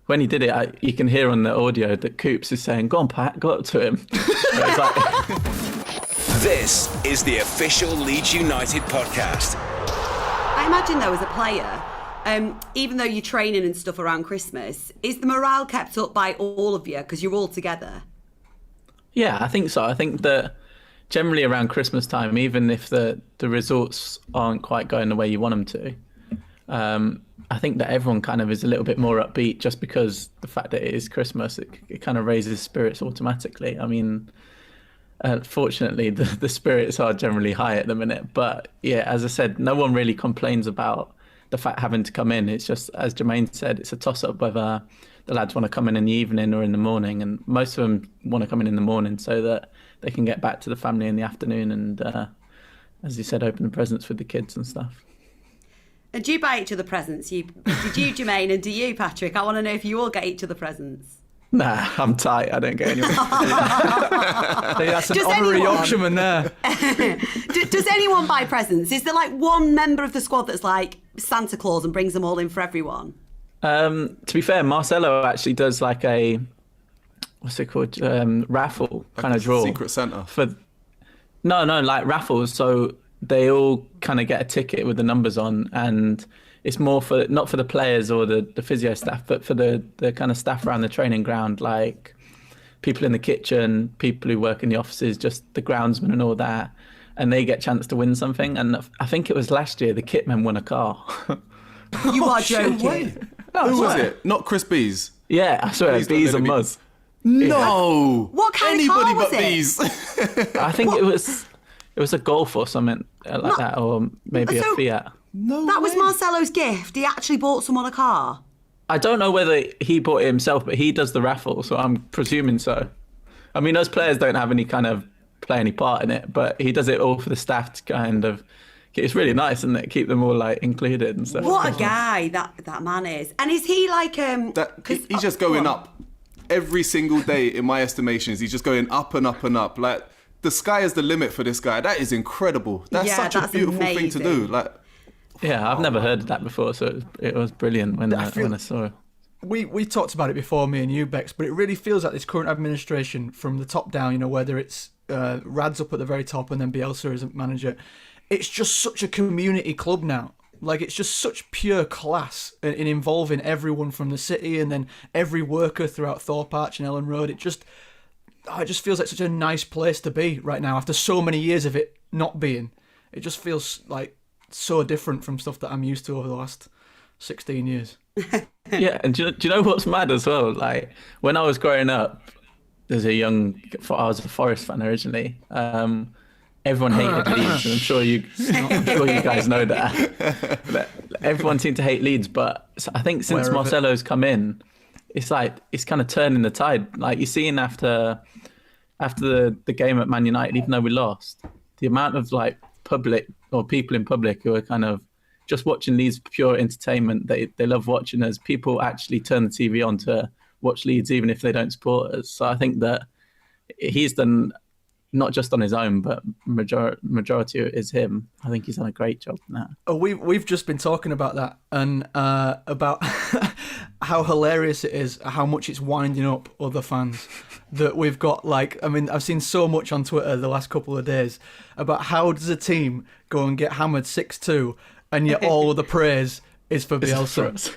when he did it, you can hear on the audio that Coops is saying, "Go on, Pat, go up to him." It's like... This is the official Leeds United podcast. I imagine, though, as a player, even though you're training and stuff around Christmas, is the morale kept up by all of you because you're all together? Yeah, I think so. I think that generally around Christmas time, even if the results aren't quite going the way you want them to, I think that everyone kind of is a little bit more upbeat just because the fact that it is Christmas, it kind of raises spirits automatically. I mean, fortunately, the spirits are generally high at the minute. But yeah, as I said, no one really complains about the fact having to come in. It's just, as Jermaine said, it's a toss-up whether the lads want to come in the evening or in the morning. And most of them want to come in the morning so that they can get back to the family in the afternoon and, as you said, open the presents with the kids and stuff. And do you buy each other presents? Did you, Jermaine, and do you, Patrick? I want to know if you all get each other presents. Nah, I'm tight. I don't get anyone. That's an honorary Yorkshireman there. Does anyone buy presents? Is there like one member of the squad that's like Santa Claus and brings them all in for everyone? To be fair, Marcelo actually does like a, what's it called, raffle like kind of draw. Secret Santa. No, like raffles. So they all kind of get a ticket with the numbers on, and it's more for, not for the players or the physio staff, but for the kind of staff around the training ground, like people in the kitchen, people who work in the offices, just the groundsmen and all that. And they get a chance to win something. And I think it was last year, the kitmen won a car. You are joking. No, who was it? Not Chris Bees? Yeah, I swear, Bees and Muzz. No! What kind of car was it? I think it was a Golf or something like that, or maybe a Fiat. No, that was Marcelo's gift. He actually bought someone a car. I don't know whether he bought it himself, but he does the raffle, so I'm presuming so. I mean, us players don't have any kind of play any part in it, but he does it all for the staff to kind of. It's really nice, isn't it? Keep them all like included and stuff. What a guy that man is. And is he like he's just going up every single day. In my estimations, he's just going up and up and up. Like the sky is the limit for this guy. That is incredible. That's such a beautiful thing to do. Like. Yeah, I've never heard of that before, so it was brilliant when I saw it. We talked about it before, me and you, Bex, but it really feels like this current administration from the top down, you know, whether it's Rad's up at the very top and then Bielsa as a manager, it's just such a community club now. Like, it's just such pure class in involving everyone from the city and then every worker throughout Thorpe Arch and Ellen Road. It just feels like such a nice place to be right now after so many years of it not being. It just feels like so different from stuff that I'm used to over the last 16 years. Yeah, and do you know what's mad as well? Like, when I was growing up, I was a Forest fan originally. Everyone hated Leeds, and I'm sure you guys know that. But everyone seemed to hate Leeds, but I think since Marcelo's come in, it's like it's kind of turning the tide. Like, you're seeing after the game at Man United, even though we lost, the amount of like public or people in public who are kind of just watching Leeds for pure entertainment. They love watching us. People actually turn the TV on to watch Leeds even if they don't support us. So I think that he's done, not just on his own, but majority is him. I think he's done a great job in that. Oh, we've just been talking about that and about how hilarious it is, how much it's winding up other fans. That we've got, like, I mean, I've seen so much on Twitter the last couple of days about how does a team go and get hammered 6-2 and yet all of the praise is for Bielsa.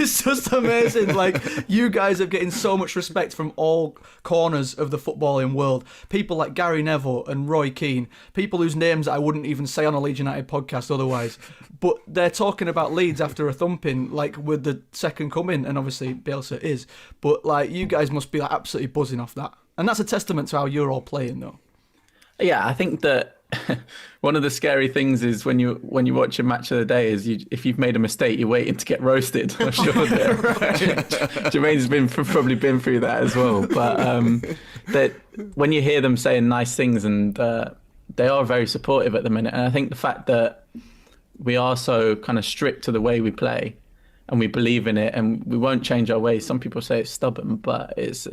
It's just amazing. Like, you guys are getting so much respect from all corners of the footballing world. People like Gary Neville and Roy Keane, people whose names I wouldn't even say on a Leeds United podcast otherwise. But they're talking about Leeds after a thumping, like with the second coming, and obviously Bielsa is. But like, you guys must be like absolutely buzzing off that. And that's a testament to how you're all playing, though. Yeah, I think that one of the scary things is when you watch a match of the day is if you've made a mistake, you're waiting to get roasted. I'm sure that Jermaine's probably been through that as well. But that when you hear them saying nice things, and they are very supportive at the minute. And I think the fact that we are so kind of strict to the way we play, and we believe in it, and we won't change our ways. Some people say it's stubborn, but it's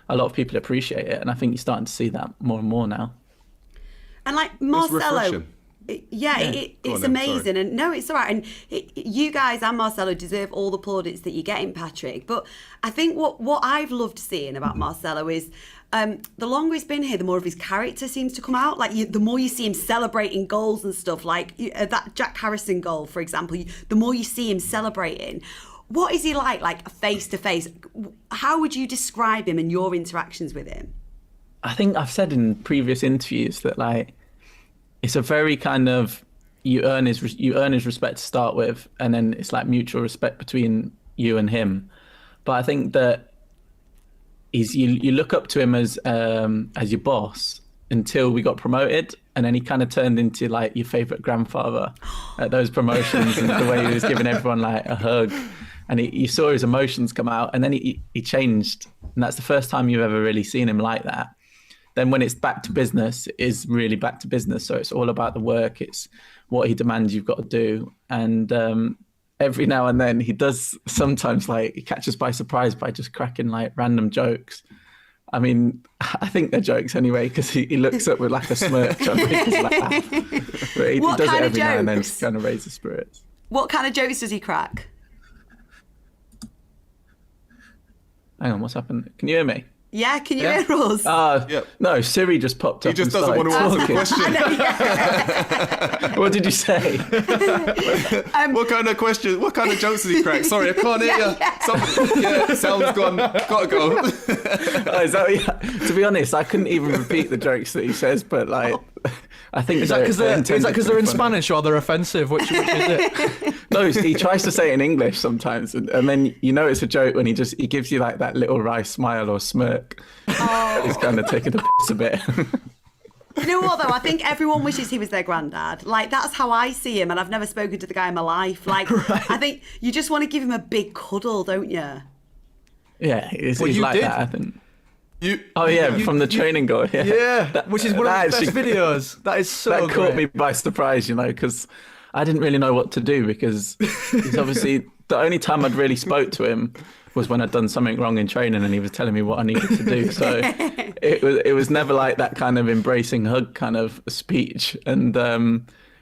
a lot of people appreciate it, and I think you're starting to see that more and more now. And like Marcelo, It's amazing. And no, it's all right. And you guys and Marcelo deserve all the plaudits that you're getting, Patrick. But I think what I've loved seeing about Marcelo is the longer he's been here, the more of his character seems to come out. Like the more you see him celebrating goals and stuff, like that Jack Harrison goal, for example, the more you see him celebrating. What is he like face to face? How would you describe him and your interactions with him? I think I've said in previous interviews that like it's a very kind of you earn his respect to start with, and then it's like mutual respect between you and him. But I think that you look up to him as your boss until we got promoted, and then he kind of turned into like your favorite grandfather at those promotions and the way he was giving everyone like a hug, and you saw his emotions come out, and then he changed, and that's the first time you've ever really seen him like that. Then when it's back to business, it is really back to business. So it's all about the work. It's what he demands you've got to do. And every now and then he does sometimes like he catches by surprise by just cracking like random jokes. I mean, I think they're jokes anyway, because he looks up with like a smirk trying to make us laugh. But he does it every now and then to kind of raise the spirits. What kind of jokes does he crack? Hang on, what's happened? Can you hear me? Yeah, can you hear us? No, Siri just popped up. He just doesn't want to answer the question. What did you say? What kind of question? What kind of jokes does he crack? Sorry, I can't hear you. Sound's gone. Gotta go. To be honest, I couldn't even repeat the jokes that he says, but like, I think is that because they're in Spanish or they're offensive? Which is it? No, he tries to say it in English sometimes, and then you know it's a joke when he gives you like that little wry smile or smirk. Oh. He's kind of taking the piss a bit. You know what though? I think everyone wishes he was their granddad. Like that's how I see him, and I've never spoken to the guy in my life. Like right. I think you just want to give him a big cuddle, don't you? Yeah, he's like that. I think. From the training goal. Yeah, which is one of the best videos. That is so That great. caught me by surprise, because I didn't really know what to do, because he's obviously the only time I'd really spoke to him was when I'd done something wrong in training and he was telling me what I needed to do. So it was never like that kind of embracing hug kind of speech. And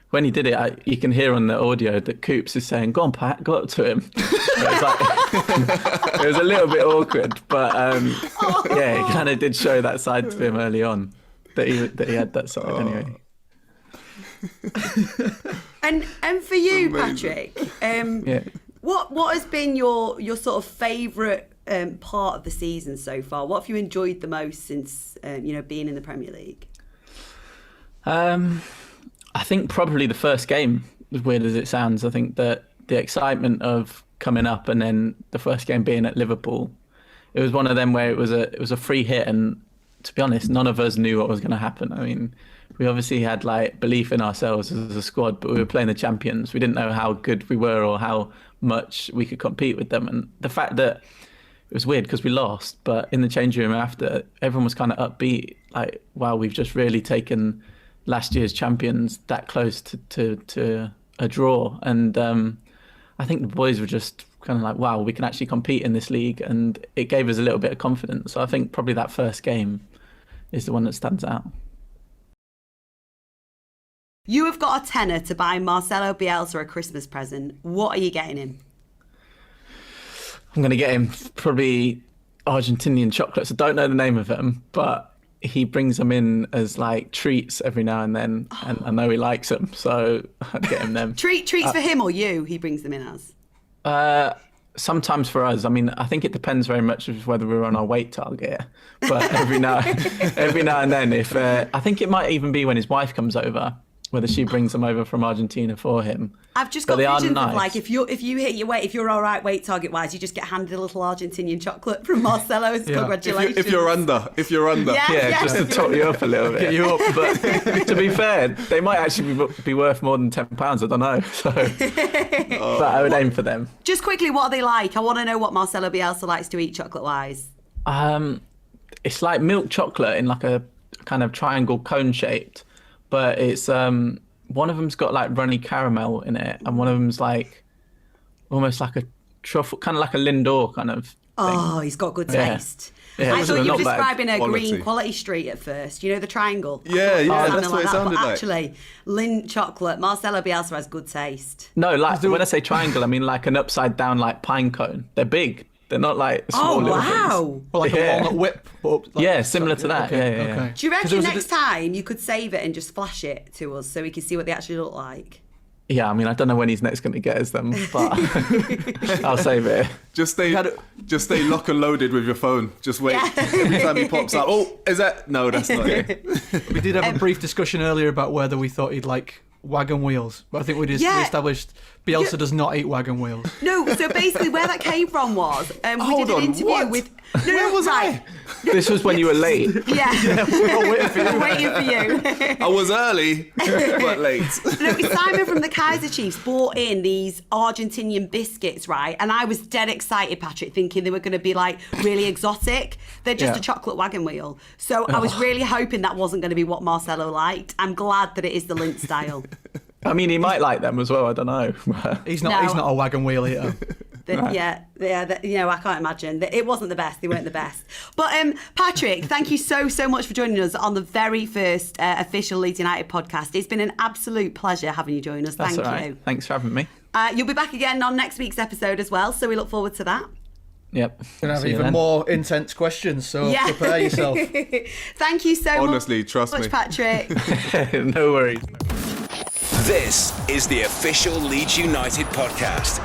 when he did it, you can hear on the audio that Coops is saying, "Go on, Pat, go up to him." It was a little bit awkward, but it kind of did show that side to him early on, that he had that side anyway. And for you, Patrick, what has been your sort of favourite part of the season so far? What have you enjoyed the most since being in the Premier League? I think probably the first game, as weird as it sounds. I think that the excitement of coming up and then the first game being at Liverpool, it was one of them where it was a free hit, and to be honest, none of us knew what was going to happen. I mean, we obviously had like belief in ourselves as a squad, but we were playing the champions. We didn't know how good we were or how much we could compete with them. And the fact that it was weird because we lost, but in the change room after, everyone was kind of upbeat, like, wow, we've just really taken last year's champions that close to a draw. And I think the boys were just kind of like, wow, we can actually compete in this league, and it gave us a little bit of confidence. So I think probably that first game is the one that stands out. You have got a tenner to buy Marcelo Bielsa a Christmas present. What are you getting him? I'm going to get him probably Argentinian chocolates. I don't know the name of them, but he brings them in as like treats every now and then, and I know he likes them, so I'd get him them. Treats for him or you? He brings them in as. Sometimes for us. I mean, I think it depends very much of whether we're on our weight target. But every now and then, if I think it might even be when his wife comes over, whether she brings them over from Argentina for him. I've just got visions of like if you hit your weight, if you're all right weight target wise, you just get handed a little Argentinian chocolate from Marcelo. Congratulations. If you're under. Just to top you up a little bit. Get you up. But to be fair, they might actually be worth more than £10. I don't know. So, but I would aim for them. Just quickly, what are they like? I want to know what Marcelo Bielsa likes to eat chocolate wise. It's like milk chocolate in like a kind of triangle cone shaped. But it's one of them's got like runny caramel in it, and one of them's like almost like a truffle, kind of like a Lindor kind of thing. Oh, he's got good taste. Yeah, I thought you were not bad. describing a Quality. green quality street at first. You know, the triangle. Yeah, yeah, Something that's what it that. sounded But like. actually, Lindt chocolate, Marcelo Bielsa has good taste. No, like when I say triangle, I mean like an upside down like pine cone. They're big. They're not like small Oh, little wow. things. Or like a Yeah. walnut whip. But like, Yeah, similar to that. Okay, Yeah. okay. Do you 'Cause there reckon was a next time you could save it and just flash it to us so we can see what they actually look like? Yeah, I mean, I don't know when he's next going to get us them, but I'll save it. Just stay lock and loaded with your phone. Just wait. Every time he pops up, oh, is that? No, that's not it. We did have a brief discussion earlier about whether we thought he'd like Wagon Wheels, but I think we just Yeah. established Bielsa does not eat Wagon Wheels. No, so basically where that came from was we Hold did an on, interview what? with... Where was I? This was when you were late. Yeah, We're waiting for you. waiting for you. I was early, but late. No, Simon from the Kaiser Chiefs bought in these Argentinian biscuits, right? And I was dead excited, Patrick, thinking they were going to be like really exotic. They're just Yeah. a chocolate wagon wheel. So I was really hoping that wasn't going to be what Marcelo liked. I'm glad that it is the Lindt style. I mean, he might like them as well. I don't know. He's not. No. He's not a Wagon Wheel eater. Yeah, you know, I can't imagine. It wasn't the best. They weren't the best. But Patrick, thank you so much for joining us on the very first official Leeds United podcast. It's been an absolute pleasure having you join us. That's Thank all right. you. Thanks for having me. You'll be back again on next week's episode as well, so we look forward to that. Yep. Gonna have See you even then. more intense questions, so Yeah. prepare yourself. Thank you so Honestly, trust much, me. Patrick. No worries. This is the official Leeds United podcast.